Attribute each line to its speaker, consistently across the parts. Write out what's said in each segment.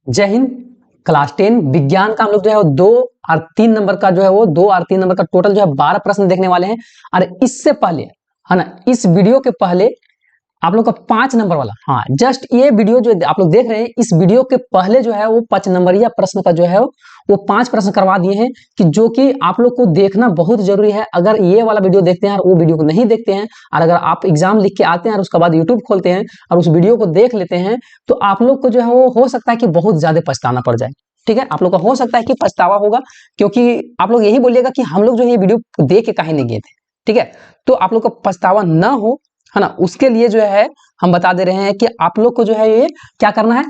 Speaker 1: जय हिंद। क्लास 10 विज्ञान का हम लोग जो है वो 2 और 3 नंबर का जो है वो 2 और 3 नंबर का टोटल जो है 12 प्रश्न देखने वाले हैं। और इससे पहले है ना, इस वीडियो के पहले आप लोग का 5 नंबर वाला, हाँ जस्ट ये वीडियो जो आप लोग देख रहे हैं, इस वीडियो के पहले जो है वो 5 नंबरिया प्रश्न का जो है वो 5 प्रश्न करवा दिए हैं कि जो कि आप लोग को देखना बहुत जरूरी है। अगर ये वाला वीडियो देखते हैं और वो वीडियो को नहीं देखते हैं, और अगर आप एग्जाम लिख के आते हैं और उसके बाद यूट्यूब खोलते हैं और उस वीडियो को देख लेते हैं, तो आप लोग को जो है वो हो सकता है कि बहुत ज्यादा पछताना पड़ जाए। ठीक है, आप लोग का हो सकता है कि पछतावा होगा, क्योंकि आप लोग यही बोलिएगा कि हम लोग जो है ये वीडियो देख के काहे नहीं गए थे। ठीक है, तो आप लोग का पछतावा ना हो, है ना, उसके लिए जो है हम बता दे रहे हैं कि आप लोग को जो है ये क्या करना है,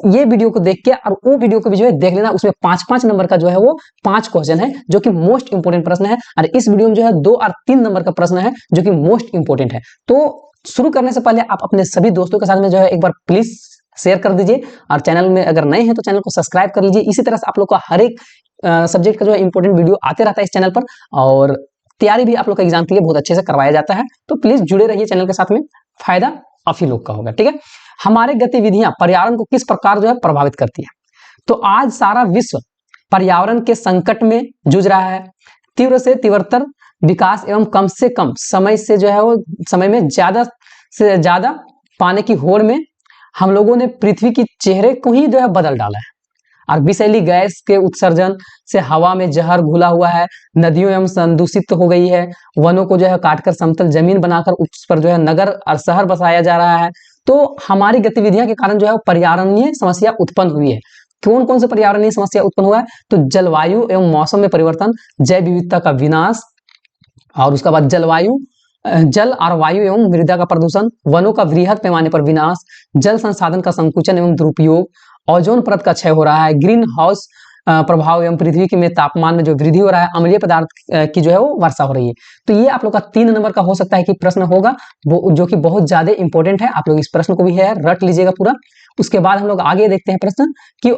Speaker 1: ये वीडियो को देख के और वो वीडियो को भी जो है देख लेना। उसमें 5-5 नंबर का जो है वो 5 क्वेश्चन है जो कि मोस्ट इंपोर्टेंट प्रश्न है, और इस वीडियो में जो है 2 और 3 नंबर का प्रश्न है जो कि मोस्ट इंपोर्टेंट है। तो शुरू करने से पहले आप अपने सभी दोस्तों के साथ में जो है एक बार प्लीज शेयर कर दीजिए, और चैनल में अगर नए हैं तो चैनल को सब्सक्राइब कर लीजिए। इसी तरह से आप लोग का हर एक सब्जेक्ट का जो है इंपोर्टेंट वीडियो आते रहता है इस चैनल पर, और तैयारी भी आप लोग का एग्जाम के लिए बहुत अच्छे से करवाया जाता है। तो प्लीज जुड़े रहिए चैनल के साथ में, फायदा आप ही लोग का होगा। ठीक है, हमारे गतिविधियां पर्यावरण को किस प्रकार जो है प्रभावित करती है। तो आज सारा विश्व पर्यावरण के संकट में जूझ रहा है। तीव्र से तीव्रतर विकास एवं कम से कम समय से जो है वो समय में ज्यादा से ज्यादा पाने की होड़ में हम लोगों ने पृथ्वी की चेहरे को ही जो है बदल डाला है। और विषैली गैस के उत्सर्जन से हवा में जहर घुला हुआ है, नदियों एवं संदूषित हो गई है, वनों को जो है काटकर समतल जमीन बनाकर उस पर जो है नगर और शहर बसाया जा रहा है। तो हमारी गतिविधियों के कारण जो है पर्यावरणीय समस्या उत्पन्न हुई है। कौन कौन से पर्यावरणीय समस्या उत्पन्न हुआ है? तो जलवायु एवं मौसम में परिवर्तन, जैव विविधता का विनाश, और उसके बाद जलवायु, जल और वायु एवं मृदा का प्रदूषण, वनों का वृहद पैमाने पर विनाश, जल संसाधन का संकुचन एवं दुरुपयोग, ओजोन परत का क्षय हो रहा है, ग्रीन हाउस प्रभाव एवं पृथ्वी के में तापमान में जो वृद्धि हो रहा है, अम्लीय पदार्थ की जो है वो वर्षा हो रही है। तो ये आप लोग का 3 नंबर का हो सकता है कि प्रश्न होगा, वो जो कि बहुत ज्यादा इंपॉर्टेंट है। आप लोग इस प्रश्न को भी है रट लीजिएगा पूरा। उसके बाद हम लोग आगे देखते हैं प्रश्न कि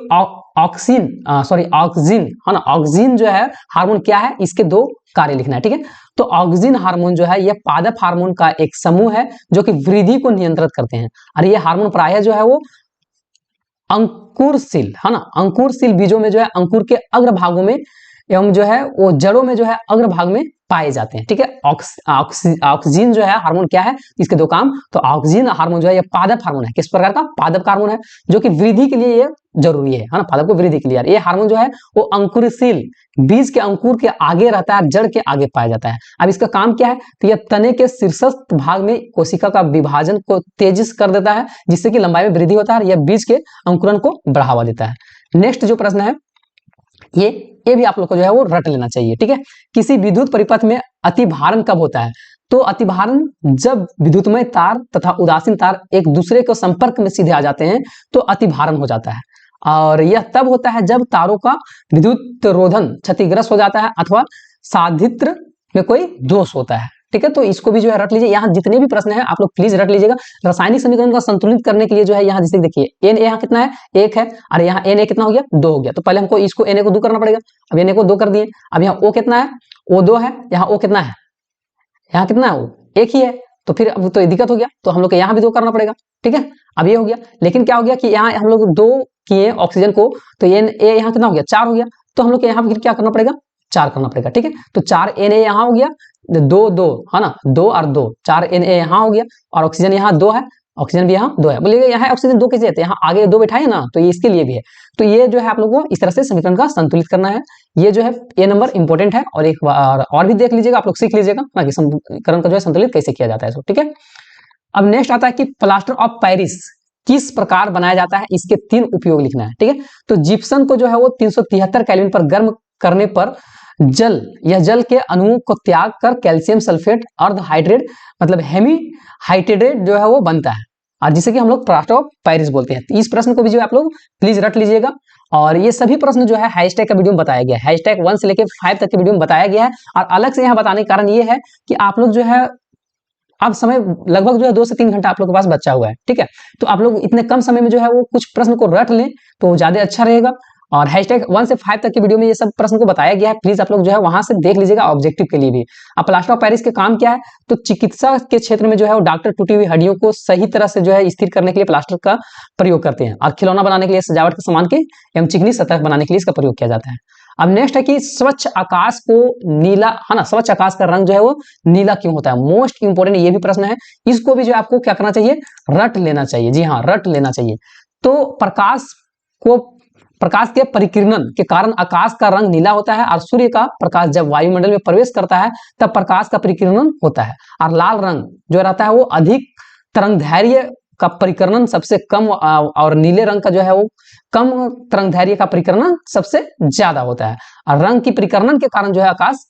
Speaker 1: ऑक्सीजन है ना, ऑक्सीजन जो है हार्मोन क्या है, इसके 2 कार्य लिखना है। ठीक है, तो ऑक्सीजन हार्मोन जो है यह पादप हार्मोन का एक समूह है जो कि वृद्धि को नियंत्रित करते हैं। और ये हार्मोन प्रायः जो है वो अंकुरशील, है ना, अंकुरशील बीजों में जो है अंकुर के अग्र भागों में एवं जो है वो जड़ों में जो है अग्र भाग में पाए जाते हैं। ठीक है, ऑक्सीजन जो है हार्मोन क्या है, इसके 2 काम। तो ऑक्सीजन हार्मोन जो है ये पादप हार्मोन है। किस प्रकार का? पादप हार्मोन है जो कि वृद्धि के लिए ये जरूरी है ना, पादप को वृद्धि के लिए। ये हार्मोन जो है वो अंकुरशील बीज के अंकुर के आगे रहता है, जड़ के आगे पाया जाता है। अब इसका काम क्या है? तो यह तने के शीर्षस्थ भाग में कोशिका का विभाजन को तेजी कर देता है, जिससे कि लंबाई में वृद्धि होता है, और यह बीज के अंकुरन को बढ़ावा देता है। नेक्स्ट जो प्रश्न है ये भी आप लोग को जो है वो रट लेना चाहिए। ठीक है, किसी विद्युत परिपथ में अतिभारण कब होता है? तो अतिभारण जब विद्युतमय तार तथा उदासीन तार एक दूसरे के संपर्क में सीधे आ जाते हैं तो अतिभारण हो जाता है। और यह तब होता है जब तारों का विद्युत रोधन क्षतिग्रस्त हो जाता है अथवा साधित्र में कोई दोष होता है। ठीक है, तो इसको भी जो है रट लीजिए। यहाँ जितने भी प्रश्न है आप लोग प्लीज रट लीजिएगा। रासायनिक समीकरण का संतुलित करने के लिए जो है यहाँ जैसे देखिए एन यहाँ कितना है, 1 है, और यहाँ एन कितना हो गया, 2 हो गया। तो पहले हमको इसको एन को 2 करना पड़ेगा। अब एन को 2 कर दिए। अब यहाँ ओ कितना है, ओ 2 है। यहाँ ओ कितना है, यहाँ कितना है, वो 1 ही है। तो फिर अब तो दिक्कत हो गया, तो हम लोग को यहाँ भी 2 करना पड़ेगा। ठीक है, अब ये हो गया। लेकिन क्या हो गया कि यहाँ हम लोग 2 किए ऑक्सीजन को, तो एन ए यहाँ कितना हो गया, 4 हो गया। तो हम लोग को यहाँ फिर क्या करना पड़ेगा, 4 करना पड़ेगा। ठीक है, तो 4 एन ए यहाँ हो गया, 2 है ना, 2 और 2 4 एन ए यहाँ हो गया, और ऑक्सीजन यहाँ 2 है, ऑक्सीजन भी यहाँ 2 है। बोलिएगा यहाँ ऑक्सीजन 2 कैसे है, यहाँ आगे 2 बैठाए ना, तो ये इसके लिए भी है। तो ये जो है आप लोगों को इस तरह से समीकरण का संतुलित करना है। ये जो है ये नंबर इंपॉर्टेंट है, और एक बार और भी देख लीजिएगा, आप लोग सीख लीजिएगा ना कि समीकरण का जो है संतुलित कैसे किया जाता है। ठीक है, अब नेक्स्ट आता है कि प्लास्टर ऑफ पेरिस किस प्रकार बनाया जाता है, इसके 3 उपयोग लिखना है। ठीक है, तो जिप्सम को जो है वो 373 केल्विन पर गर्म करने पर जल के अणुओं को त्याग कर कैल्शियम सल्फेट अर्ध हाइड्रेट मतलब हेमी हाइड्रेट जो है वो बनता है, और जिसे कि हम लोग प्लास्टर ऑफ पेरिस बोलते हैं। इस प्रश्न को भी जो है आप लोग प्लीज रट लीजिएगा। और ये सभी प्रश्न जो है हैशटैग का वीडियो में बताया गया है, हैशटैग 1 से लेकर 5 तक के वीडियो में बताया गया है। और अलग से यहाँ बताने का कारण ये है कि आप लोग जो है अब समय लगभग जो है 2 से 3 घंटा आप लोग के पास बचा हुआ है। ठीक है, तो आप लोग इतने कम समय में जो है वो कुछ प्रश्न को रट लें तो ज्यादा अच्छा रहेगा। और हैशटैग 1 से 5 तक की वीडियो में ये सब प्रश्न को बताया गया है, प्लीज आप लोग जो है वहां से देख लीजिएगा ऑब्जेक्टिव के लिए भी। अब प्लास्टर ऑफ पेरिस के काम क्या है, तो चिकित्सा के क्षेत्र में जो है वो डॉक्टर टूटी हुई हड्डियों को सही तरह से जो है स्थिर करने के लिए प्लास्टर का प्रयोग करते हैं, और खिलौना बनाने के लिए, सजावट के सामान के एवं चिकनी सतह बनाने के लिए इसका प्रयोग किया जाता है। अब नेक्स्ट है कि स्वच्छ आकाश को नीला, है ना, स्वच्छ आकाश का रंग जो है वो नीला क्यों होता है, मोस्ट इंपोर्टेंट ये भी प्रश्न है, इसको भी जो आपको क्या करना चाहिए, रट लेना चाहिए। जी हाँ, रट लेना चाहिए। तो प्रकाश के परिकिरणन के कारण आकाश का रंग नीला होता है, और सूर्य का प्रकाश जब वायुमंडल में प्रवेश करता है तब प्रकाश का परिकिरणन होता है, और लाल रंग जो रहता है वो अधिक तरंगदैर्घ्य का परिकरण सबसे कम, और नीले रंग का जो है वो कम तरंगदैर्घ्य का परिकरण सबसे ज्यादा होता है। और रंग की परिकरण के कारण जो है आकाश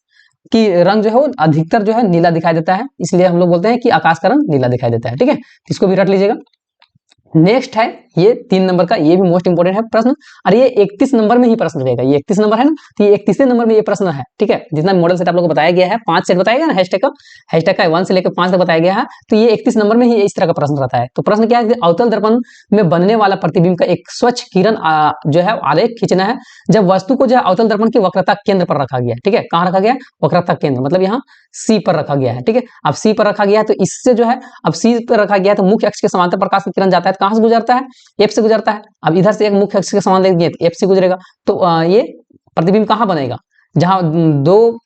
Speaker 1: की रंग जो है वो अधिकतर जो है नीला दिखाई देता है, इसलिए हम लोग बोलते हैं कि आकाश का रंग नीला दिखाई देता है। ठीक है, इसको भी रट लीजिएगा। नेक्स्ट है ये 3 नंबर का, ये भी मोस्ट इंपोर्टेंट है प्रश्न, और ये 31 नंबर में ही प्रश्न रहेगा। ये 31 नंबर है ना, तो ये 31 नंबर में ये प्रश्न है। ठीक है, जितना मॉडल सेट आप लोगों को बताया गया है, 5 सेट बताया गया ना हैशटैग का 1 से लेकर 5 तक बताया गया है, तो ये 31 नंबर में ही इस तरह का प्रश्न रहता है। तो प्रश्न क्या है, अवतल दर्पण में बनने वाला प्रतिबिंब का एक स्वच्छ किरण जो है आलेख खींचना है जब वस्तु को जो है अवतल दर्पण की वक्रता केंद्र पर रखा गया है। ठीक है, कहाँ रखा गया है, वक्रता केंद्र, मतलब यहाँ सी पर रखा गया है। ठीक है, अब सी पर रखा गया है, तो इससे जो है, अब सी पर रखा गया है तो मुख्य अक्ष के समांतर प्रकाश की किरण जाता है, कहां से गुजरता है, एफ से गुजरता है। अब इधर से एक मुख्य अक्ष के समान लेंगे तो एफ से गुजरेगा, तो ये प्रतिबिंब कहां बनेगा, जहां दो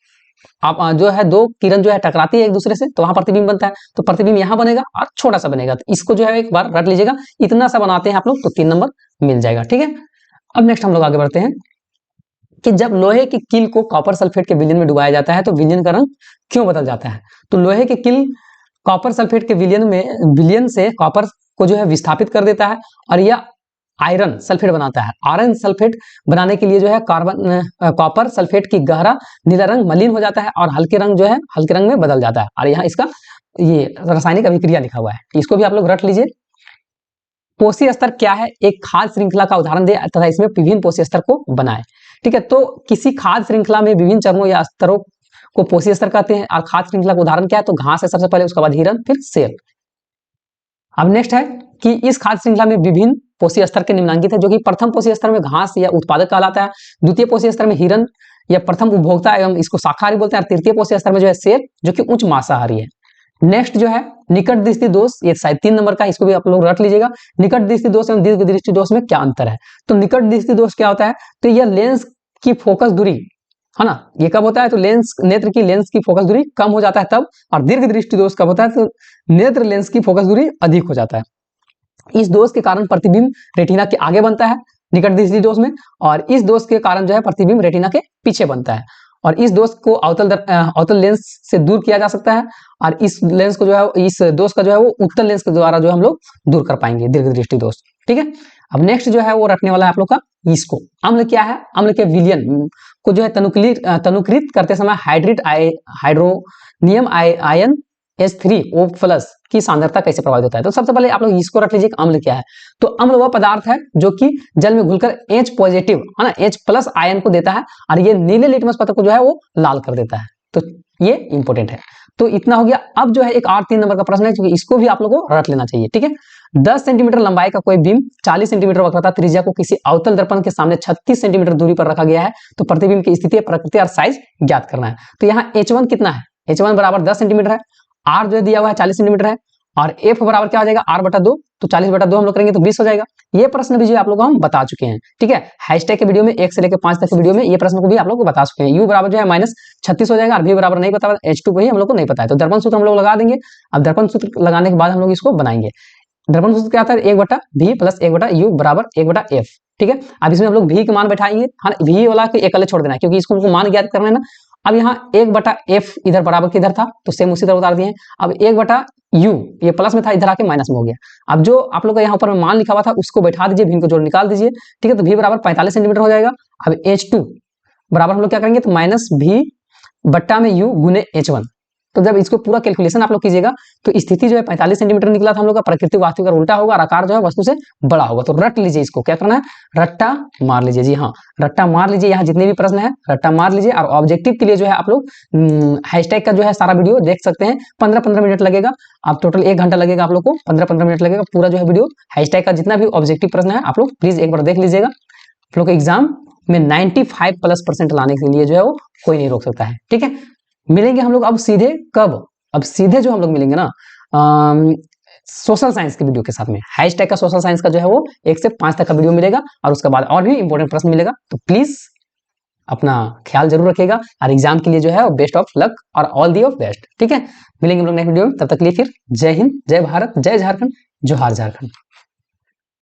Speaker 1: जो है दो किरण जो है टकराती है एक दूसरे से, तो वहां प्रतिबिंब बनता है। तो प्रतिबिंब यहां बनेगा और छोटा सा बनेगा, तो इसको जो है एक बार रट लीजिएगा। इतना सा बनाते हैं आप लोग तो 3 नंबर मिल जाएगा। ठीक है, अब नेक्स्ट हम लोग आगे बढ़ते हैं कि जब लोहे की कील को कॉपर सल्फेट के विलयन में डुबाया जाता है तो विलयन का रंग क्यों बदल जाता है। तो लोहे की कील कॉपर सल्फेट के विलयन से कॉपर को जो है विस्थापित कर देता है, और यह आयरन सल्फेट बनाता है। आयरन सल्फेट बनाने के लिए जो है कॉपर सल्फेट की गहरा नीला रंग मलिन हो जाता है और हल्के रंग जो है हल्के रंग में बदल जाता है। और यहाँ इसका ये रासायनिक अभिक्रिया लिखा हुआ है, इसको भी आप लोग रट लीजिए। पोषी स्तर क्या है, एक खाद्य श्रृंखला का उदाहरण दे तथा इसमें विभिन्न पोषी स्तर को बनाए। ठीक है, तो किसी खाद्य श्रृंखला में विभिन्न चरणों या स्तरों को पोषी स्तर कहते हैं। और खाद्य श्रृंखला का उदाहरण क्या है, तो घास है सबसे पहले, उसके बाद हिरन, फिर सेब। अब नेक्स्ट है कि इस खाद्य श्रृंखला में विभिन्न पोषी स्तर के निम्नांकित है, जो कि प्रथम पोषी स्तर में घास या उत्पादक कहलाता है, द्वितीय पोषी स्तर में हिरन या प्रथम उपभोक्ता एवं इसको शाकाहारी बोलते हैं, और तृतीय पोषी स्तर में जो है सेब जो कि उच्च मांसाहारी है। नेक्स्ट जो है निकट दृष्टि दोष, ये शायद 3 नंबर का, इसको भी आप लोग रट लीजिएगा। निकट दृष्टि दोष एवं दीर्घ दृष्टि दोष में क्या अंतर है। तो निकट दृष्टि दोष क्या होता है, तो यह लेंस की फोकस दूरी, है ना, ये कब होता है, तो नेत्र की लेंस की फोकस दूरी कम हो जाता है तब। और दीर्घ दृष्टि दोष कब होता है, तो नेत्र लेंस की फोकस दूरी अधिक हो जाता है। इस दोष के कारण प्रतिबिंब रेटिना के आगे बनता है निकट दृष्टि दोष में, और इस दोष के कारण जो है प्रतिबिंब रेटिना के पीछे बनता है। और इस दोष को अवतल लेंस से दूर किया जा सकता है, और इस लेंस को जो है, इस दोष का जो है वो उत्तल लेंस के द्वारा जो हम लोग दूर कर पाएंगे, दीर्घ दृष्टि दोष। ठीक है, अब नेक्स्ट जो है वो रखने वाला है आप लोग का इसको। अम्ल क्या है, अम्ल के विलयन को जो है तनुकृत करते समय हाइड्रोनियम आयन H3O+ की सांद्रता कैसे प्रभावित होता है। तो सबसे पहले आप लोग इसको रख लीजिए, अम्ल क्या है। तो अम्ल वह पदार्थ है जो कि जल में घुलकर H+ है ना, H+ आयन को देता है, और ये नीले लिटमस पत्र को जो है वो लाल कर देता है। तो ये इंपॉर्टेंट है। तो इतना हो गया। अब जो है एक और 3 नंबर का प्रश्न है, क्योंकि इसको भी आप लोगों को रट लेना चाहिए। ठीक है, 10 सेंटीमीटर लंबाई का कोई बीम 40 सेंटीमीटर वक्रता त्रिज्या को किसी अवतल दर्पण के सामने 36 सेंटीमीटर दूरी पर रखा गया है, तो प्रतिबिंब की स्थिति, प्रकृति और साइज ज्ञात करना है। तो यहाँ H1 कितना है, H1 बराबर 10 सेंटीमीटर है, R जो दिया हुआ है 40 सेंटीमीटर है, और F बराबर क्या हो जाएगा, R/2, तो 40/2 हम लोग करेंगे तो 20 हो जाएगा। ये प्रश्न भी जो आप लोगों को हम बता चुके हैं। ठीक है, हैशटैग के वीडियो में 1 से लेकर 5 तक के वीडियो में ये प्रश्न को भी आप लोग को बता चुके हैं। U बराबर जो है -36 हो जाएगा, और V बराबर नहीं पता, H2 को ही हम लोग को नहीं पता है, तो दर्पण सूत्र हम लोग लगा देंगे। अब दर्पण सूत्र लगाने के बाद हम लोग इसको बनाएंगे। दर्पण सूत्र क्या आता है, 1/V + 1/U बराबर 1/F। ठीक है, अब इसमें हम लोग V के मान बैठाएंगे, हाँ, V वाला को एक अलग छोड़ देना है, क्योंकि इसको हमको मान ज्ञात करना है ना। अब यहाँ 1/F इधर बराबर किधर था, तो सेम उसी तरह उतार दिए। अब 1/U ये प्लस में था, इधर आके माइनस में हो गया। अब जो आप लोग का यहाँ ऊपर में मान लिखा हुआ था उसको बैठा दीजिए, V को जोड़ निकाल दीजिए। ठीक है, तो V बराबर 45 सेंटीमीटर हो जाएगा। अब H2 बराबर हम लोग क्या करेंगे, तो -V/U गुने H1। तो जब इसको पूरा कैलकुलेशन आप लोग कीजिएगा तो स्थिति जो है 45 सेंटीमीटर निकला था हम लोग का, प्रकृति वास्तविक उल्टा होगा, और आकार जो है वस्तु से बड़ा होगा। तो रट लीजिए, इसको क्या करना है, रट्टा मार लीजिए। जी हाँ, रट्टा मार लीजिए, यहाँ जितने भी प्रश्न है रट्टा मार लीजिए। और ऑब्जेक्टिव के लिए जो है आप लोग हैशटैग का जो है सारा वीडियो देख सकते हैं, 15-15 मिनट लगेगा। आप टोटल 1 घंटा लगेगा आप लोग को, 15-15 मिनट लगेगा पूरा जो है वीडियो। हैशटैग का जितना भी ऑब्जेक्टिव प्रश्न है आप लोग प्लीज एक बार देख लीजिएगा, आप लोग का एग्जाम में 95+ % लाने के लिए जो है वो कोई नहीं रोक सकता है। ठीक है, मिलेंगे हम लोग अब सीधे कब, अब सीधे जो हम लोग मिलेंगे ना सोशल साइंस के वीडियो के साथ में। हैशटैग का सोशल साइंस का जो है वो 1 से 5 तक का वीडियो मिलेगा और उसके बाद और भी इंपॉर्टेंट प्रश्न मिलेगा। तो प्लीज अपना ख्याल जरूर रखिएगा और एग्जाम के लिए जो है बेस्ट ऑफ लक और ऑल दी ऑफ बेस्ट। ठीक है, मिलेंगे हम लोग नेक्स्ट वीडियो में, तब तक के लिए फिर जय हिंद, जय भारत, जय झारखंड, जोहार झारखंड।